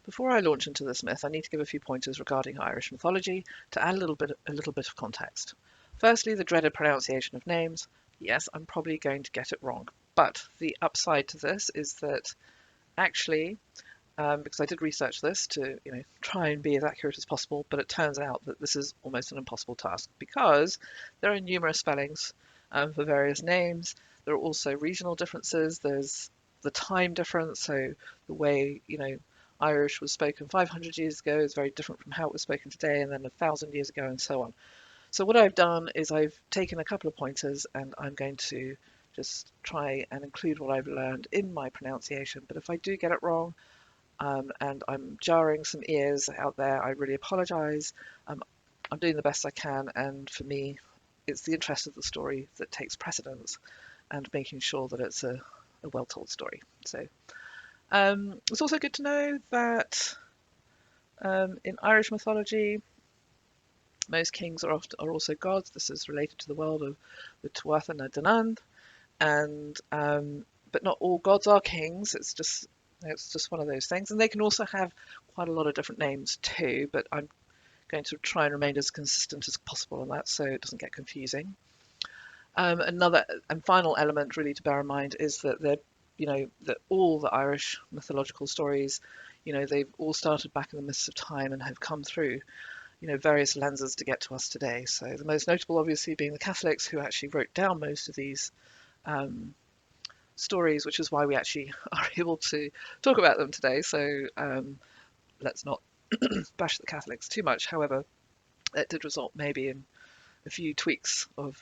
Before I launch into this myth, I need to give a few pointers regarding Irish mythology to add a little bit of context. Firstly, the dreaded pronunciation of names. Yes, I'm probably going to get it wrong, but the upside to this is that actually, because I did research this to try and be as accurate as possible, but it turns out that this is almost an impossible task because there are numerous spellings for various names. There are also regional differences. There's the time difference, so the way Irish was spoken 500 years ago is very different from how it was spoken today, and then 1,000 years ago, and so on. So what I've done is I've taken a couple of pointers, and I'm going to just try and include what I've learned in my pronunciation. But if I do get it wrong, and I'm jarring some ears out there, I really apologise. I'm doing the best I can, and for me, it's the interest of the story that takes precedence, and making sure that it's a well-told story. So it's also good to know that in Irish mythology, most kings are also gods. This is related to the world of the Tuatha Na Danann, and but not all gods are kings. It's just one of those things, and they can also have quite a lot of different names too. But I'm going to try and remain as consistent as possible on that, so it doesn't get confusing. Another and final element really to bear in mind is that that all the Irish mythological stories, they've all started back in the mists of time and have come through, various lenses to get to us today. So the most notable, obviously, being the Catholics, who actually wrote down most of these stories, which is why we actually are able to talk about them today. So let's not bash the Catholics too much. However, it did result maybe in a few tweaks of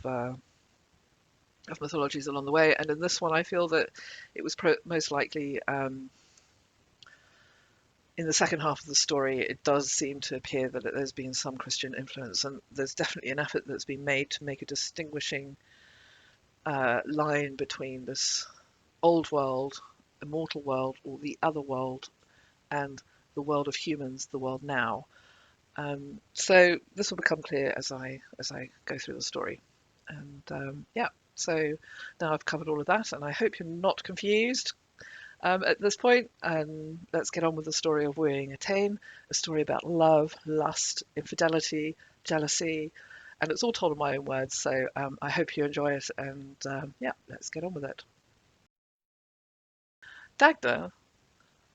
mythologies along the way. And in this one, I feel that it was most likely in the second half of the story, it does seem to appear that there's been some Christian influence, and there's definitely an effort that's been made to make a distinguishing line between this old world, immortal world, or the other world, and the world of humans, the world now. So this will become clear as I go through the story. And yeah, so now I've covered all of that, and I hope you're not confused at this point. And let's get on with the story of wooing Étaín, a story about love, lust, infidelity, jealousy, and it's all told in my own words. So I hope you enjoy it, and yeah, let's get on with it. Dagda,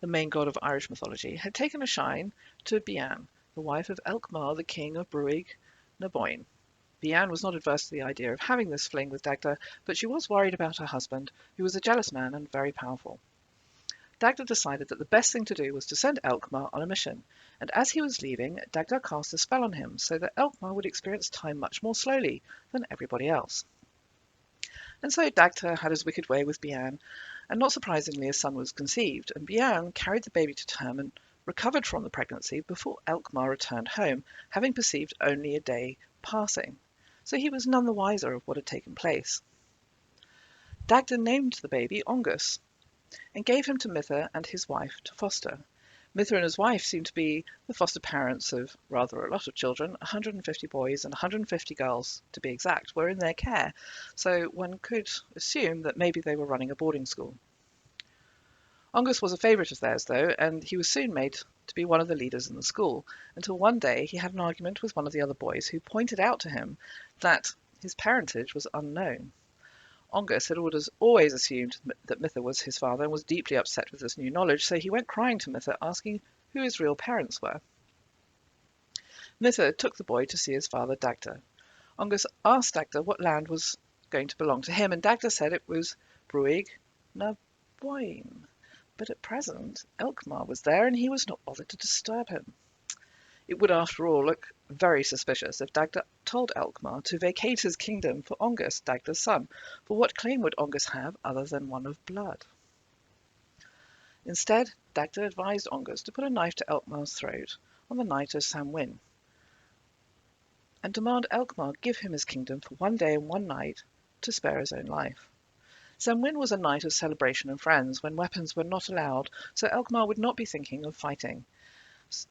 the main god of Irish mythology, had taken a shine to Bian, the wife of Elkmar, the king of Bruig na Boine. Bian was not adverse to the idea of having this fling with Dagda, but she was worried about her husband, who was a jealous man and very powerful. Dagda decided that the best thing to do was to send Elkmar on a mission, and as he was leaving, Dagda cast a spell on him so that Elkmar would experience time much more slowly than everybody else. And so Dagda had his wicked way with Bian, and not surprisingly, a son was conceived, and Bian carried the baby to term and recovered from the pregnancy before Elkmar returned home, having perceived only a day passing. So he was none the wiser of what had taken place. Dagda named the baby Ongus, and gave him to Mither and his wife to foster. Mither and his wife seemed to be the foster parents of rather a lot of children. 150 boys and 150 girls, to be exact, were in their care, so one could assume that maybe they were running a boarding school. Ongus was a favourite of theirs, though, and he was soon made to be one of the leaders in the school, until one day he had an argument with one of the other boys, who pointed out to him that his parentage was unknown. Ongus had always assumed that Mither was his father and was deeply upset with this new knowledge, so he went crying to Mither, asking who his real parents were. Mither took the boy to see his father, Dagda. Ongus asked Dagda what land was going to belong to him, and Dagda said it was Bruig na Boine. But at present, Elkmar was there, and he was not bothered to disturb him. It would, after all, look very suspicious if Dagda told Elkmar to vacate his kingdom for Ongus, Dagda's son, for what claim would Ongus have other than one of blood? Instead, Dagda advised Ongus to put a knife to Elkmar's throat on the night of Samhain, and demand Elkmar give him his kingdom for one day and one night to spare his own life. Samhain was a night of celebration and friends, when weapons were not allowed, so Elkmar would not be thinking of fighting,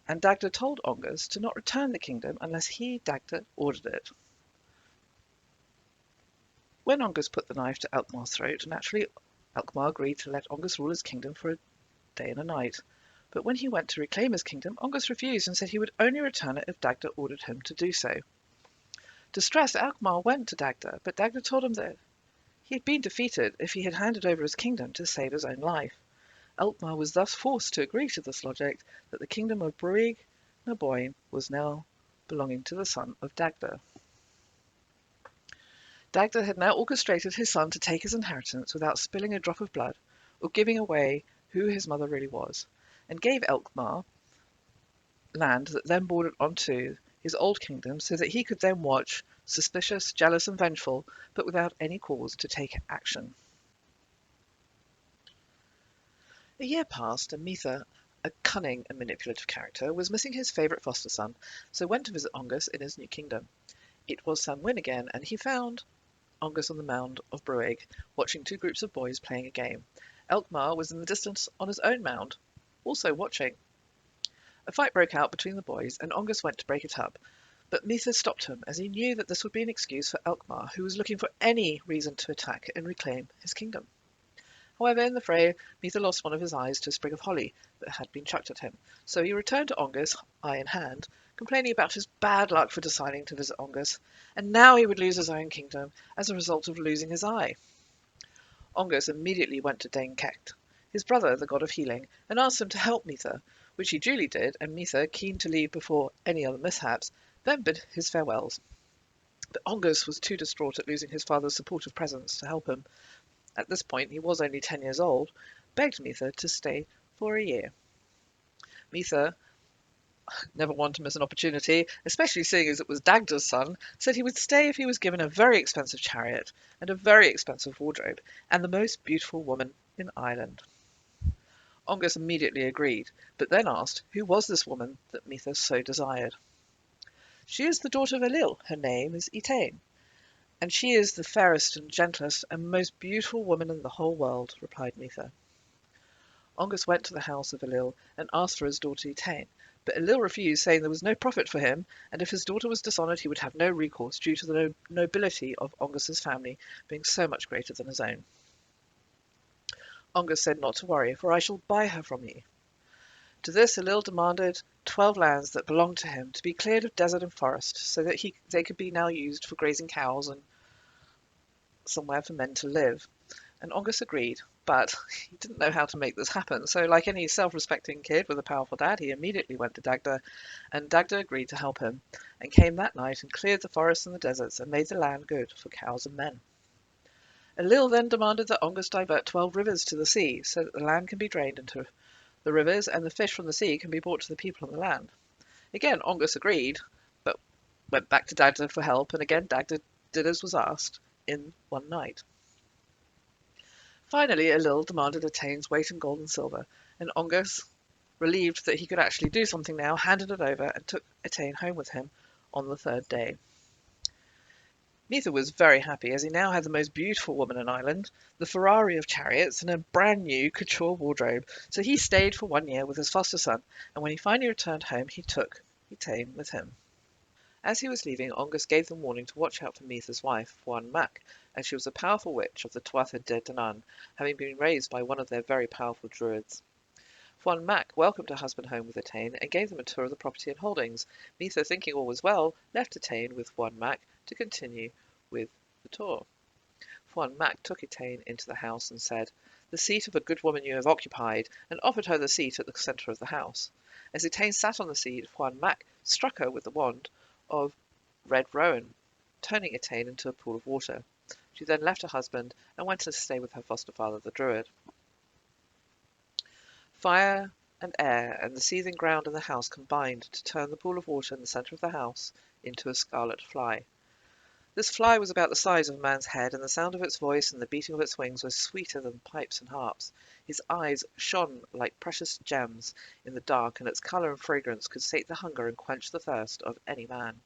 and Dagda told Ongus to not return the kingdom unless he, Dagda, ordered it. When Ongus put the knife to Elkmar's throat, naturally Elkmar agreed to let Ongus rule his kingdom for a day and a night. But when he went to reclaim his kingdom, Ongus refused and said he would only return it if Dagda ordered him to do so. Distressed, Alkmaar went to Dagda, but Dagda told him that he had been defeated if he had handed over his kingdom to save his own life. Alkmaar was thus forced to agree to this logic that the kingdom of Bruig na Boyne was now belonging to the son of Dagda. Dagda had now orchestrated his son to take his inheritance without spilling a drop of blood or giving away who his mother really was, and gave Alkmaar land that then bordered onto his old kingdom so that he could then watch, suspicious, jealous and vengeful, but without any cause to take action. A year passed, and Mitha, a cunning and manipulative character, was missing his favourite foster son, so went to visit Ongus in his new kingdom. It was Samhain again, and he found Ongus on the mound of Bruig, watching two groups of boys playing a game. Alkmaar was in the distance on his own mound, also watching. A fight broke out between the boys, and Ongus went to break it up, but Mitha stopped him, as he knew that this would be an excuse for Alkmaar, who was looking for any reason to attack and reclaim his kingdom. However, in the fray, Mitha lost one of his eyes to a sprig of holly that had been chucked at him, so he returned to Ongus, eye in hand, complaining about his bad luck for deciding to visit Ongus, and now he would lose his own kingdom as a result of losing his eye. Ongus immediately went to Dane Kect, his brother, the god of healing, and asked him to help Mitha, which he duly did, and Mitha, keen to leave before any other mishaps, then bid his farewells. But Ongus was too distraught at losing his father's supportive presence to help him. At this point, he was only 10 years old, begged Mitha to stay for a year. Mitha, never one to miss an opportunity, especially seeing as it was Dagda's son, said he would stay if he was given a very expensive chariot and a very expensive wardrobe, and the most beautiful woman in Ireland. Ongus immediately agreed, but then asked who was this woman that Mitha so desired. She is the daughter of Elil, her name is Étaín, and she is the fairest and gentlest and most beautiful woman in the whole world, replied Mitha. Ongus went to the house of Elil and asked for his daughter Étaín, but Elil refused, saying there was no profit for him, and if his daughter was dishonoured he would have no recourse due to the nobility of Ongus's family being so much greater than his own. Ongus said not to worry, for I shall buy her from you. To this Elil demanded 12 lands that belonged to him to be cleared of desert and forest, so that they could be now used for grazing cows and somewhere for men to live. And Ongus agreed, but he didn't know how to make this happen, so like any self-respecting kid with a powerful dad, he immediately went to Dagda, and Dagda agreed to help him, and came that night and cleared the forests and the deserts and made the land good for cows and men. Elil then demanded that Ongus divert 12 rivers to the sea, so that the land can be drained into the rivers, and the fish from the sea can be brought to the people on the land. Again, Ongus agreed, but went back to Dagda for help, and again Dagda did as was asked in one night. Finally, Elil demanded Étain's weight in gold and silver, and Ongus, relieved that he could actually do something now, handed it over and took Étaín home with him on the third day. Mitha was very happy, as he now had the most beautiful woman in Ireland, the Ferrari of chariots, and a brand new couture wardrobe, so he stayed for 1 year with his foster son, and when he finally returned home he took Étaín with him. As he was leaving, Ongus gave them warning to watch out for Mitha's wife, Fúanmach, as she was a powerful witch of the Tuatha De Danann, having been raised by one of their very powerful druids. Fúanmach welcomed her husband home with Étaín and gave them a tour of the property and holdings. Mitha, thinking all was well, left Étaín with Fúanmach to continue with the tour. Fúanmach took Étaín into the house and said, "The seat of a good woman you have occupied," and offered her the seat at the centre of the house. As Étaín sat on the seat, Fúanmach struck her with the wand of red rowan, turning Étaín into a pool of water. She then left her husband and went to stay with her foster father, the druid. Fire and air and the seething ground in the house combined to turn the pool of water in the centre of the house into a scarlet fly. This fly was about the size of a man's head, and the sound of its voice and the beating of its wings was sweeter than pipes and harps. His eyes shone like precious gems in the dark, and its colour and fragrance could sate the hunger and quench the thirst of any man.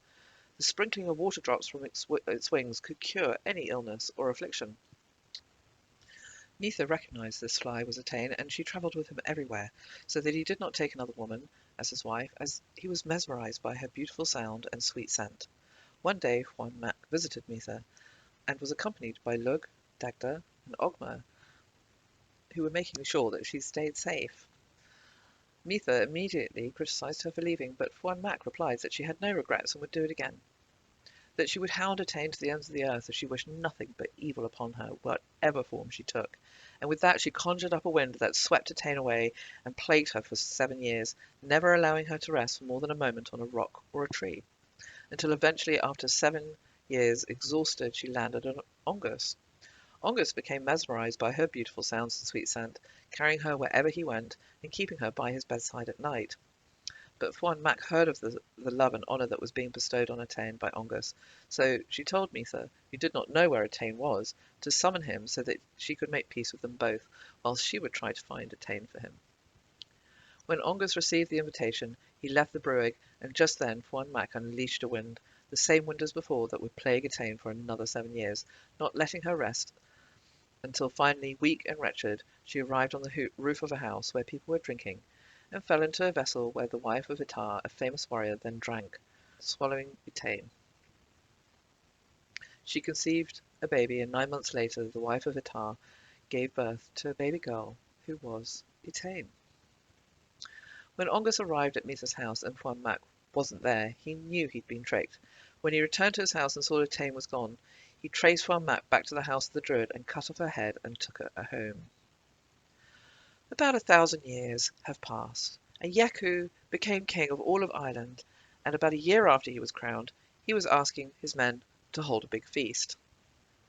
The sprinkling of water drops from its wings could cure any illness or affliction. Mitha recognised this fly was Étaín, and she travelled with him everywhere, so that he did not take another woman as his wife, as he was mesmerised by her beautiful sound and sweet scent. One day Fúanmach visited Mitha, and was accompanied by Lug, Dagda, and Ogma, who were making sure that she stayed safe. Mitha immediately criticised her for leaving, but Fúanmach replied that she had no regrets and would do it again, that she would hound Étaín to the ends of the earth if she wished nothing but evil upon her, whatever form she took. And with that she conjured up a wind that swept Étaín away and plagued her for 7 years, never allowing her to rest for more than a moment on a rock or a tree, until eventually, after 7 years, exhausted, she landed on Angus. Angus became mesmerised by her beautiful sounds and sweet scent, carrying her wherever he went, and keeping her by his bedside at night. But Fúanmach heard of the love and honour that was being bestowed on Étaín by Angus, so she told Mitha, who did not know where Étaín was, to summon him so that she could make peace with them both, whilst she would try to find Étaín for him. When Angus received the invitation, he left the Bruig, and just then Fúanmach unleashed a wind, the same wind as before, that would plague Étaín for another 7 years, not letting her rest until finally, weak and wretched, she arrived on the roof of a house where people were drinking, and fell into a vessel where the wife of Étaín, a famous warrior, then drank, swallowing Étaín. She conceived a baby, and 9 months later the wife of Étaín gave birth to a baby girl, who was Étaín. When Angus arrived at Mitha's house and Fúanmach wasn't there, he knew he'd been tricked. When he returned to his house and saw Étaín was gone, he traced Fúanmach back to the house of the Druid and cut off her head and took her home. About 1,000 years have passed, and Echu became king of all of Ireland, and about a year after he was crowned, he was asking his men to hold a big feast.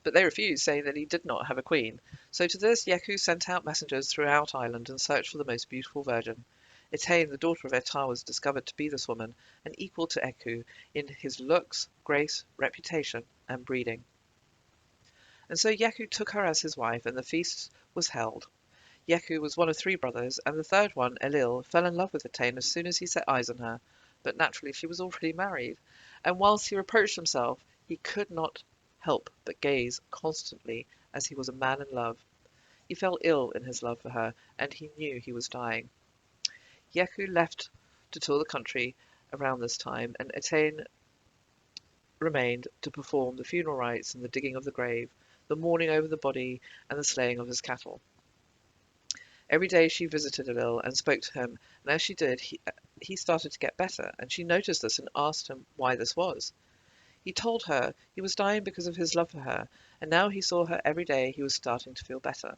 But they refused, saying that he did not have a queen. So to this Echu sent out messengers throughout Ireland and searched for the most beautiful virgin. Étaín, the daughter of Étaín, was discovered to be this woman, and equal to Echu in his looks, grace, reputation, and breeding. And so Echu took her as his wife, and the feast was held. Echu was one of 3 brothers, and the third one, Elil, fell in love with Étaín as soon as he set eyes on her, but naturally she was already married, and whilst he reproached himself, he could not help but gaze constantly as he was a man in love. He fell ill in his love for her, and he knew he was dying. Echu left to tour the country around this time, and Étaín remained to perform the funeral rites and the digging of the grave, the mourning over the body, and the slaying of his cattle. Every day she visited Elil and spoke to him, and as she did, he started to get better, and she noticed this and asked him why this was. He told her he was dying because of his love for her, and now he saw her every day he was starting to feel better.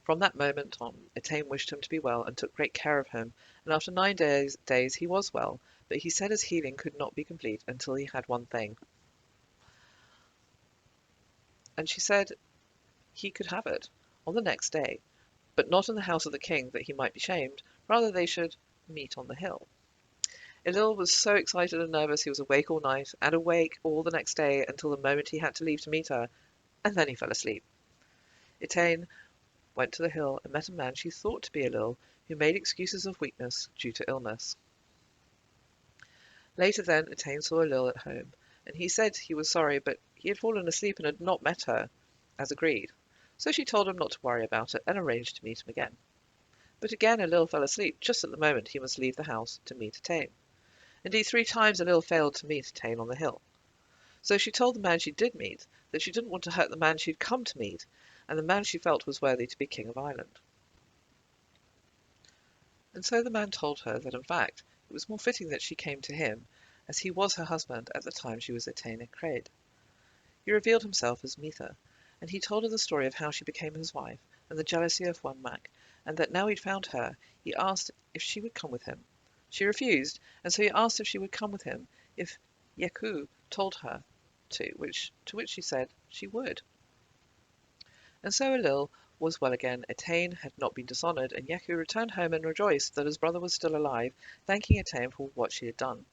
From that moment on, Étaín wished him to be well and took great care of him, and after 9 days he was well, but he said his healing could not be complete until he had one thing. And she said he could have it on the next day, but not in the house of the king, that he might be shamed. Rather they should meet on the hill. Elil was so excited and nervous he was awake all night, and awake all the next day until the moment he had to leave to meet her, and then he fell asleep. Étaín went to the hill and met a man she thought to be Elil, who made excuses of weakness due to illness. Later then, Étaín saw Elil at home, and he said he was sorry, but he had fallen asleep and had not met her, as agreed. So she told him not to worry about it, and arranged to meet him again. But again Elil fell asleep, just at the moment he must leave the house to meet Étaín. Indeed, 3 times Elil failed to meet Étaín on the hill. So she told the man she did meet that she didn't want to hurt the man she'd come to meet, and the man she felt was worthy to be king of Ireland. And so the man told her that in fact it was more fitting that she came to him, as he was her husband at the time she was Étaín Craid. He revealed himself as Mitha, and he told her the story of how she became his wife, and the jealousy of Fúanmach, and that now he'd found her, he asked if she would come with him. She refused, and so he asked if she would come with him if Echu told her to which she said she would. And so Elil was well again. Étaín had not been dishonoured, and Echu returned home and rejoiced that his brother was still alive, thanking Étaín for what she had done.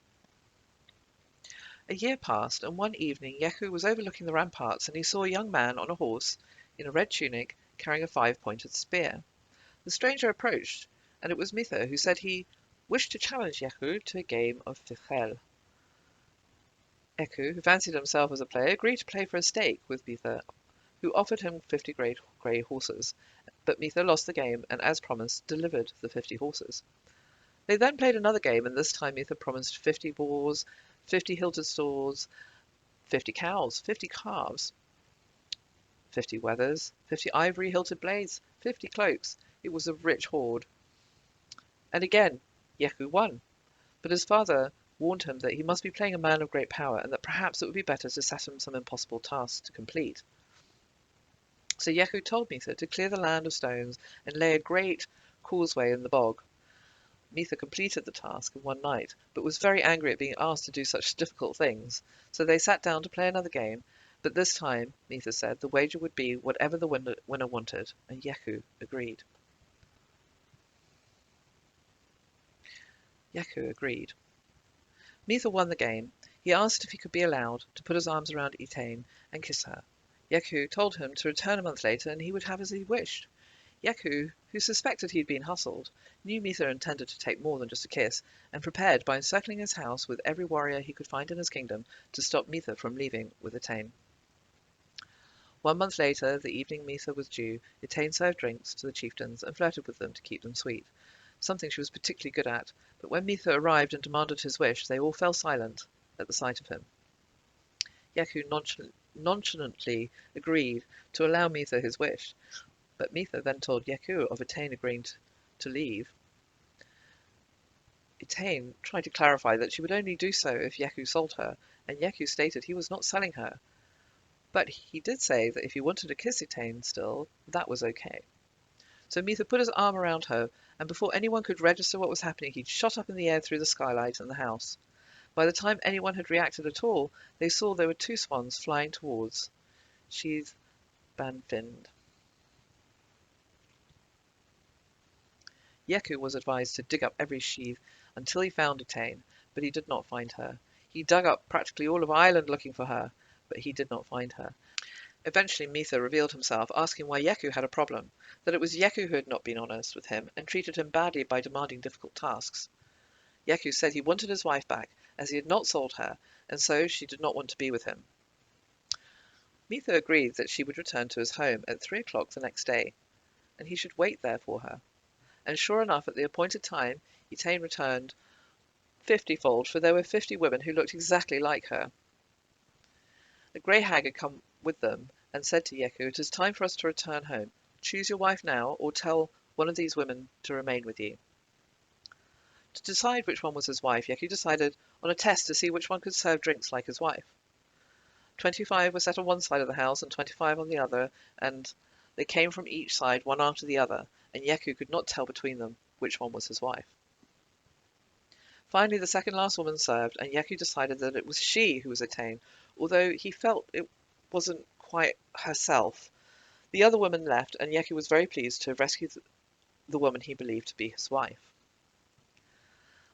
A year passed, and one evening Echu was overlooking the ramparts, and he saw a young man on a horse, in a red tunic, carrying a 5-pointed spear. The stranger approached, and it was Mitha, who said he wished to challenge Echu to a game of fichel. Echu, who fancied himself as a player, agreed to play for a stake with Mitha, who offered him 50 grey horses, but Mitha lost the game, and as promised, delivered the 50 horses. They then played another game, and this time Mitha promised 50 boars, 50 hilted swords, 50 cows, 50 calves, 50 wethers, 50 ivory hilted blades, 50 cloaks. It was a rich hoard. And again, Yechu won, but his father warned him that he must be playing a man of great power and that perhaps it would be better to set him some impossible tasks to complete. So Yechu told Mitha to clear the land of stones and lay a great causeway in the bog. Mitha completed the task in one night, but was very angry at being asked to do such difficult things. So they sat down to play another game, but this time, Mitha said, the wager would be whatever the winner wanted, and Yechu agreed. Yechu agreed. Mitha won the game. He asked if he could be allowed to put his arms around Étaín and kiss her. Yechu told him to return a month later and he would have as he wished. Yechu, who suspected he had been hustled, knew Mitha intended to take more than just a kiss, and prepared by encircling his house with every warrior he could find in his kingdom to stop Mitha from leaving with Étaín. 1 month later, the evening Mitha was due, Étaín served drinks to the chieftains and flirted with them to keep them sweet, something she was particularly good at, but when Mitha arrived and demanded his wish, they all fell silent at the sight of him. Yechu nonchalantly agreed to allow Mitha his wish, but Mitha then told Yechu of Étaín agreeing to leave. Étaín tried to clarify that she would only do so if Yechu sold her, and Yechu stated he was not selling her. But he did say that if he wanted to kiss Étaín still, that was okay. So Mitha put his arm around her, and before anyone could register what was happening, he shot up in the air through the skylight in the house. By the time anyone had reacted at all, they saw there were 2 swans flying towards Sheath Banfind. Yechu was advised to dig up every sheath until he found Étaín, but he did not find her. He dug up practically all of Ireland looking for her, but he did not find her. Eventually Mitha revealed himself, asking why Yechu had a problem, that it was Yechu who had not been honest with him and treated him badly by demanding difficult tasks. Yechu said he wanted his wife back, as he had not sold her, and so she did not want to be with him. Mitha agreed that she would return to his home at 3 o'clock the next day, and he should wait there for her. And sure enough, at the appointed time, Étaín returned 50-fold, for there were 50 women who looked exactly like her. A grey hag had come with them, and said to Yechu, "It is time for us to return home. Choose your wife now, or tell one of these women to remain with you." To decide which one was his wife, Yechu decided on a test to see which one could serve drinks like his wife. 25 were set on one side of the house and 25 on the other, and they came from each side, one after the other, and Yechu could not tell between them which one was his wife. Finally, the second last woman served, and Yechu decided that it was she who was Étaín, although he felt it wasn't quite herself. The other woman left, and Yechu was very pleased to have rescued the woman he believed to be his wife.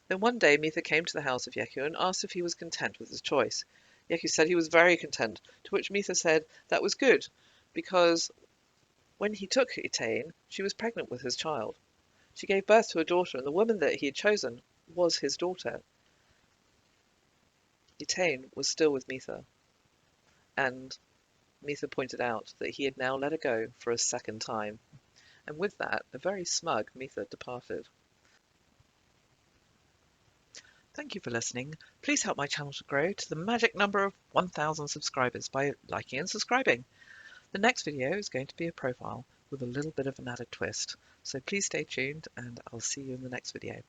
Then one day Mitha came to the house of Yechu and asked if he was content with his choice. Yechu said he was very content, to which Mitha said that was good, because when he took Étaín, she was pregnant with his child. She gave birth to a daughter, and the woman that he had chosen was his daughter. Étaín was still with Mitha, and Mitha pointed out that he had now let her go for a second time. And with that, a very smug Mitha departed. Thank you for listening. Please help my channel to grow to the magic number of 1,000 subscribers by liking and subscribing. The next video is going to be a profile with a little bit of an added twist, so please stay tuned and I'll see you in the next video.